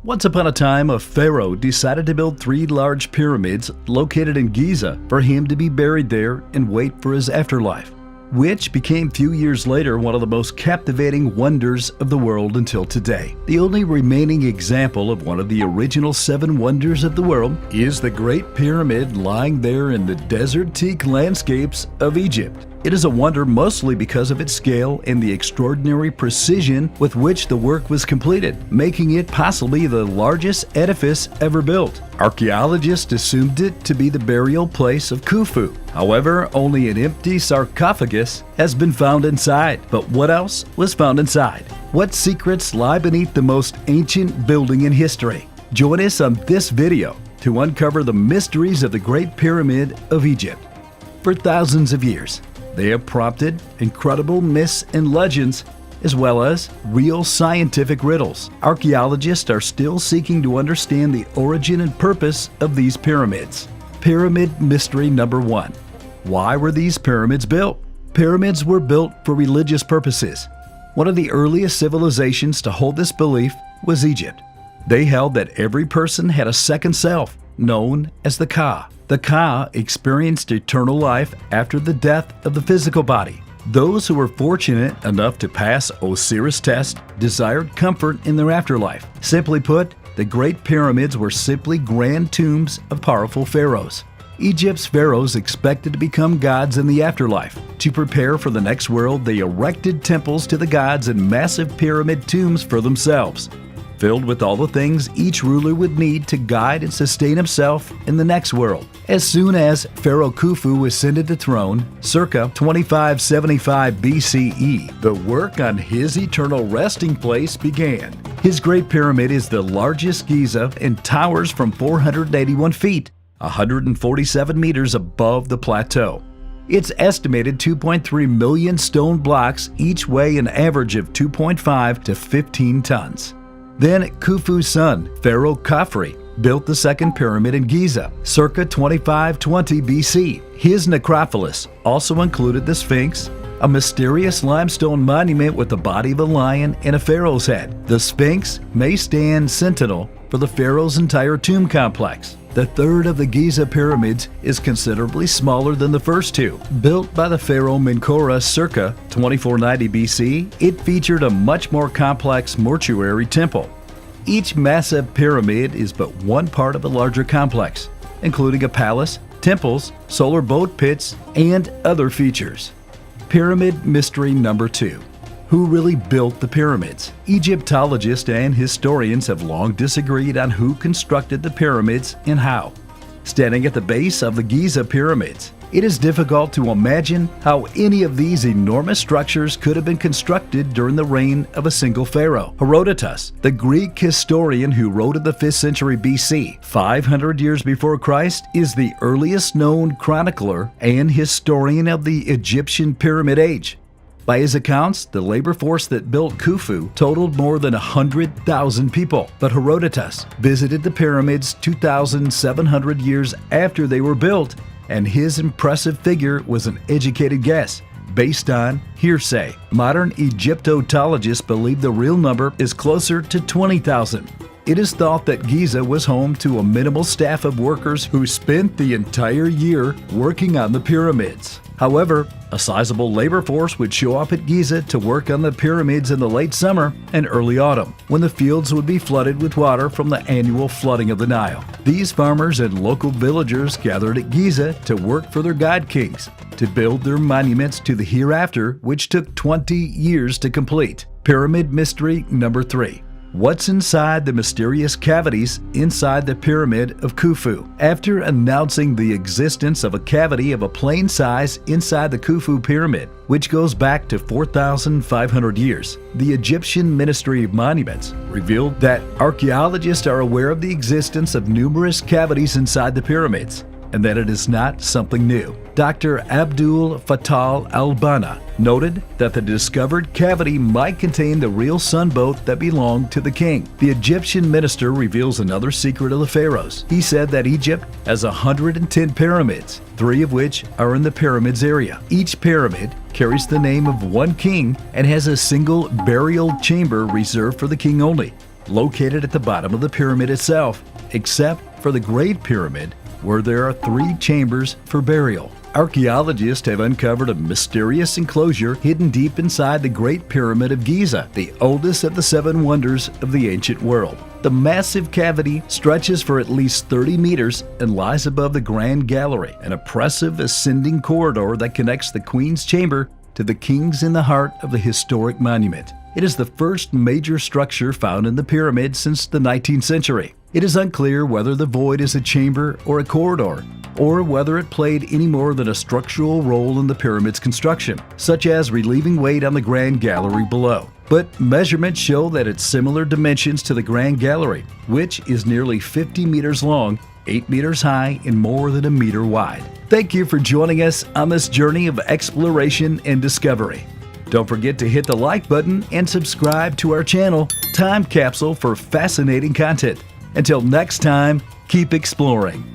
Once upon a time, a pharaoh decided to build 3 large pyramids located in Giza for him to be buried there and wait for his afterlife, which became few years later one of the most captivating wonders of the world until today. The only remaining example of one of the original 7 wonders of the world is the Great Pyramid lying there in the desertic landscapes of Egypt. It is a wonder mostly because of its scale and the extraordinary precision with which the work was completed, making it possibly the largest edifice ever built. Archaeologists assumed it to be the burial place of Khufu. However, only an empty sarcophagus has been found inside. But what else was found inside? What secrets lie beneath the most ancient building in history? Join us on this video to uncover the mysteries of the Great Pyramid of Egypt. For thousands of years, they have prompted incredible myths and legends, as well as real scientific riddles. Archaeologists are still seeking to understand the origin and purpose of these pyramids. Pyramid mystery number 1. Why were these pyramids built? Pyramids were built for religious purposes. One of the earliest civilizations to hold this belief was Egypt. They held that every person had a second self, known as the Ka. The Ka experienced eternal life after the death of the physical body. Those who were fortunate enough to pass Osiris test desired comfort in their afterlife. Simply put, the Great Pyramids were simply grand tombs of powerful pharaohs. Egypt's pharaohs expected to become gods in the afterlife. To prepare for the next world, they erected temples to the gods and massive pyramid tombs for themselves, filled with all the things each ruler would need to guide and sustain himself in the next world. As soon as Pharaoh Khufu ascended the throne, circa 2575 BCE, the work on his eternal resting place began. His Great Pyramid is the largest Giza and towers from 481 feet, 147 meters above the plateau. Its estimated 2.3 million stone blocks each weigh an average of 2.5 to 15 tons. Then Khufu's son, Pharaoh Khafre, built the second pyramid in Giza, circa 2520 BC. His necropolis also included the Sphinx, a mysterious limestone monument with the body of a lion and a pharaoh's head. The Sphinx may stand sentinel for the pharaoh's entire tomb complex. The third of the Giza pyramids is considerably smaller than the first 2. Built by the pharaoh Menkaure circa 2490 BC, it featured a much more complex mortuary temple. Each massive pyramid is but one part of a larger complex, including a palace, temples, solar boat pits, and other features. Pyramid mystery number 2. Who really built the pyramids? Egyptologists and historians have long disagreed on who constructed the pyramids and how. Standing at the base of the Giza pyramids, it is difficult to imagine how any of these enormous structures could have been constructed during the reign of a single pharaoh. Herodotus, the Greek historian who wrote in the 5th century BC, 500 years before Christ, is the earliest known chronicler and historian of the Egyptian pyramid age. By his accounts, the labor force that built Khufu totaled more than 100,000 people. But Herodotus visited the pyramids 2,700 years after they were built, and his impressive figure was an educated guess based on hearsay. Modern Egyptologists believe the real number is closer to 20,000. It is thought that Giza was home to a minimal staff of workers who spent the entire year working on the pyramids. However, a sizable labor force would show up at Giza to work on the pyramids in the late summer and early autumn, when the fields would be flooded with water from the annual flooding of the Nile. These farmers and local villagers gathered at Giza to work for their god kings, to build their monuments to the hereafter, which took 20 years to complete. Pyramid mystery number 3. What's inside the mysterious cavities inside the Pyramid of Khufu? After announcing the existence of a cavity of a plain size inside the Khufu Pyramid, which goes back to 4,500 years, the Egyptian Ministry of Monuments revealed that archaeologists are aware of the existence of numerous cavities inside the pyramids, and that it is not something new. Dr. Abdul Fattah al-Banna noted that the discovered cavity might contain the real sunboat that belonged to the king. The Egyptian minister reveals another secret of the pharaohs. He said that Egypt has 110 pyramids, 3 of which are in the pyramids area. Each pyramid carries the name of one king and has a single burial chamber reserved for the king only. located at the bottom of the pyramid itself, except for the Great Pyramid, where there are 3 chambers for burial. Archaeologists have uncovered a mysterious enclosure hidden deep inside the Great Pyramid of Giza, the oldest of the 7 wonders of the ancient world. The massive cavity stretches for at least 30 meters and lies above the Grand Gallery, an oppressive ascending corridor that connects the Queen's Chamber to the kings in the heart of the historic monument. It is the first major structure found in the pyramid since the 19th century. It is unclear whether the void is a chamber or a corridor, or whether it played any more than a structural role in the pyramid's construction, such as relieving weight on the Grand Gallery below. But measurements show that it's similar dimensions to the Grand Gallery, which is nearly 50 meters long, 8 meters high, and more than a meter wide. Thank you for joining us on this journey of exploration and discovery. Don't forget to hit the like button and subscribe to our channel, Time Capsule, for fascinating content. Until next time, keep exploring.